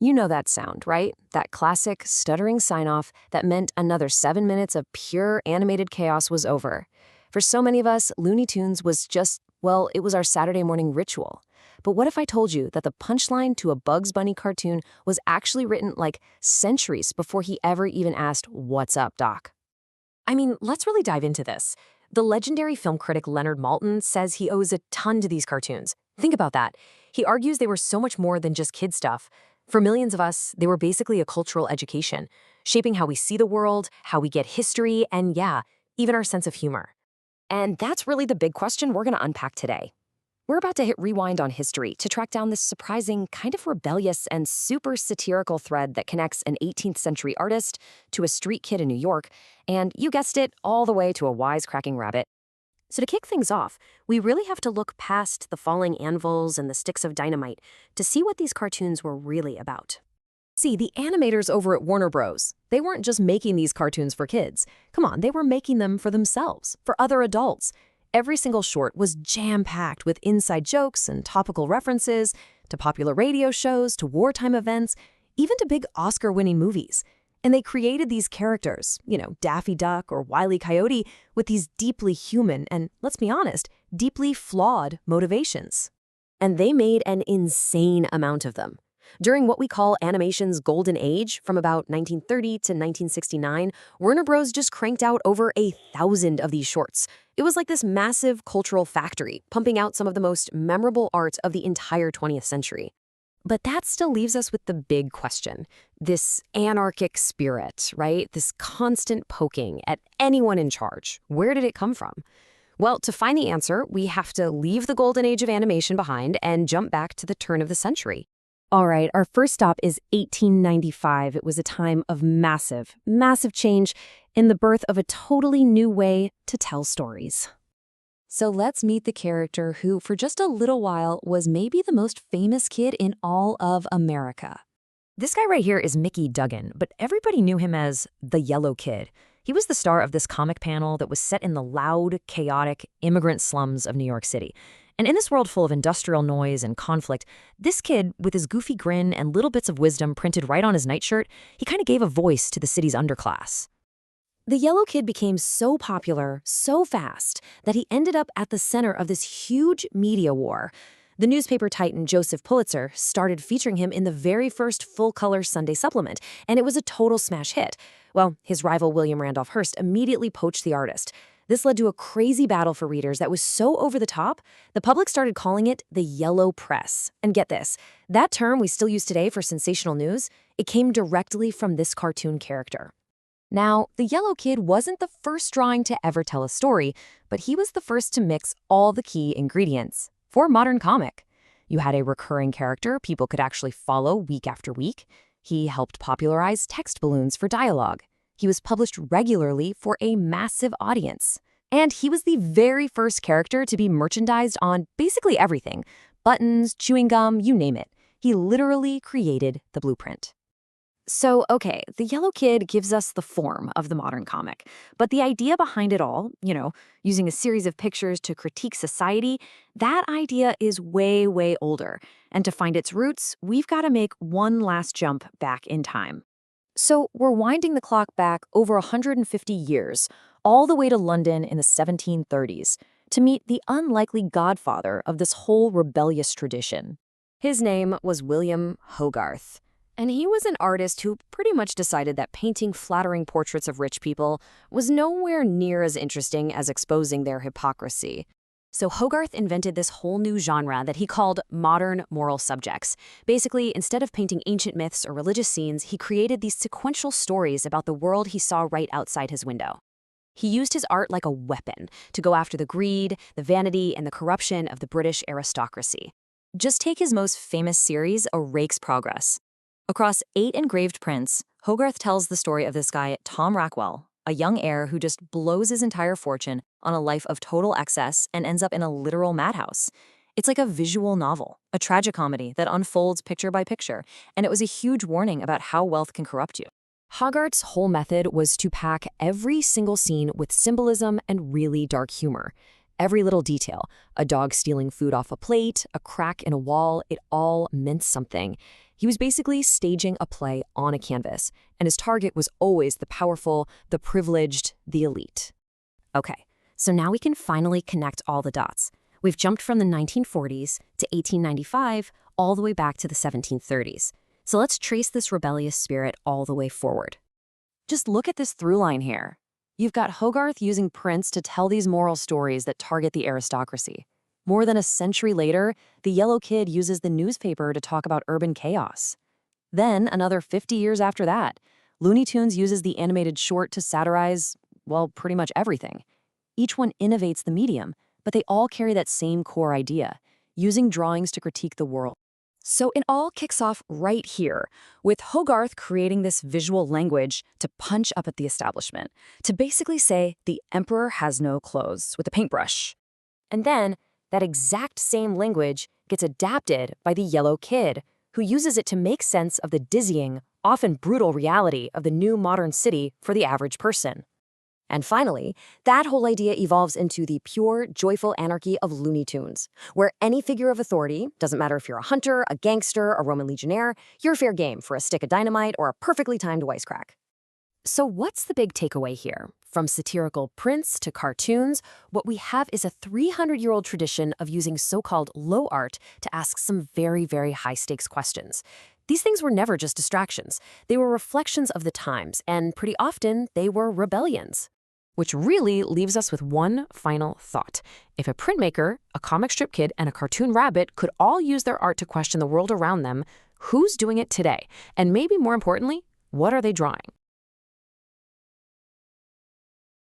You know that sound, right? That classic stuttering sign-off that meant another 7 minutes of pure animated chaos was over. For so many of us, Looney Tunes was just, well, it was our Saturday morning ritual. But what if I told you that the punchline to a Bugs Bunny cartoon was actually written like centuries before he ever even asked, "What's up, Doc?" I mean, let's really dive into this. The legendary film critic Leonard Maltin says he owes a ton to these cartoons. Think about that. He argues they were so much more than just kid stuff. For millions of us, they were basically a cultural education, shaping how we see the world, how we get history, and yeah, even our sense of humor. And that's really the big question we're going to unpack today. We're about to hit rewind on history to track down this surprising, kind of rebellious and super satirical thread that connects an 18th century artist to a street kid in New York, and you guessed it, all the way to a wisecracking rabbit. So to kick things off, we really have to look past the falling anvils and the sticks of dynamite to see what these cartoons were really about. See, the animators over at Warner Bros., they weren't just making these cartoons for kids. Come on, they were making them for themselves, for other adults. Every single short was jam-packed with inside jokes and topical references to popular radio shows, to wartime events, even to big Oscar-winning movies. And they created these characters, Daffy Duck or Wile E. Coyote, with these deeply human and, let's be honest, deeply flawed motivations. And they made an insane amount of them. During what we call animation's golden age, from about 1930 to 1969, Warner Bros. Just cranked out over 1,000 of these shorts. It was like this massive cultural factory, pumping out some of the most memorable art of the entire 20th century. But that still leaves us with the big question. This anarchic spirit, right? This constant poking at anyone in charge. Where did it come from? Well, to find the answer, we have to leave the golden age of animation behind and jump back to the turn of the century. All right, our first stop is 1895. It was a time of massive, massive change in the birth of a totally new way to tell stories. So let's meet the character who, for just a little while, was maybe the most famous kid in all of America. This guy right here is Mickey Duggan, but everybody knew him as the Yellow Kid. He was the star of this comic panel that was set in the loud, chaotic immigrant slums of New York City. And in this world full of industrial noise and conflict, this kid, with his goofy grin and little bits of wisdom printed right on his nightshirt, he kind of gave a voice to the city's underclass. The Yellow Kid became so popular, so fast, that he ended up at the center of this huge media war. The newspaper titan Joseph Pulitzer started featuring him in the very first full-color Sunday supplement, and it was a total smash hit. Well, his rival William Randolph Hearst immediately poached the artist. This led to a crazy battle for readers that was so over the top, the public started calling it the Yellow Press. And get this, that term we still use today for sensational news, it came directly from this cartoon character. Now, the Yellow Kid wasn't the first drawing to ever tell a story, but he was the first to mix all the key ingredients for modern comic. You had a recurring character people could actually follow week after week. He helped popularize text balloons for dialogue. He was published regularly for a massive audience. And he was the very first character to be merchandised on basically everything. Buttons, chewing gum, you name it. He literally created the blueprint. So, okay, the Yellow Kid gives us the form of the modern comic. But the idea behind it all, using a series of pictures to critique society, that idea is way, way older. And to find its roots, we've got to make one last jump back in time. So we're winding the clock back over 150 years, all the way to London in the 1730s, to meet the unlikely godfather of this whole rebellious tradition. His name was William Hogarth, and he was an artist who pretty much decided that painting flattering portraits of rich people was nowhere near as interesting as exposing their hypocrisy. So Hogarth invented this whole new genre that he called modern moral subjects. Basically, instead of painting ancient myths or religious scenes, he created these sequential stories about the world he saw right outside his window. He used his art like a weapon to go after the greed, the vanity, and the corruption of the British aristocracy. Just take his most famous series, A Rake's Progress. Across 8 engraved prints, Hogarth tells the story of this guy, Tom Rockwell, a young heir who just blows his entire fortune on a life of total excess and ends up in a literal madhouse. It's like a visual novel, a tragicomedy that unfolds picture by picture, and it was a huge warning about how wealth can corrupt you. Hogarth's whole method was to pack every single scene with symbolism and really dark humor. Every little detail, a dog stealing food off a plate, a crack in a wall, it all meant something. He was basically staging a play on a canvas, and his target was always the powerful, the privileged, the elite. Okay, so now we can finally connect all the dots. We've jumped from the 1940s to 1895 all the way back to the 1730s. So let's trace this rebellious spirit all the way forward. Just look at this through line here. You've got Hogarth using prints to tell these moral stories that target the aristocracy. More than a century later, the Yellow Kid uses the newspaper to talk about urban chaos. Then, another 50 years after that, Looney Tunes uses the animated short to satirize, well, pretty much everything. Each one innovates the medium, but they all carry that same core idea, using drawings to critique the world. So it all kicks off right here, with Hogarth creating this visual language to punch up at the establishment, to basically say the emperor has no clothes with a paintbrush. And then, that exact same language gets adapted by the Yellow Kid, who uses it to make sense of the dizzying, often brutal reality of the new modern city for the average person. And finally, that whole idea evolves into the pure, joyful anarchy of Looney Tunes, where any figure of authority, doesn't matter if you're a hunter, a gangster, a Roman legionnaire, you're fair game for a stick of dynamite or a perfectly timed wisecrack. So what's the big takeaway here? From satirical prints to cartoons, what we have is a 300-year-old tradition of using so-called low art to ask some very, very high-stakes questions. These things were never just distractions. They were reflections of the times, and pretty often they were rebellions. Which really leaves us with one final thought. If a printmaker, a comic strip kid, and a cartoon rabbit could all use their art to question the world around them, who's doing it today? And maybe more importantly, what are they drawing?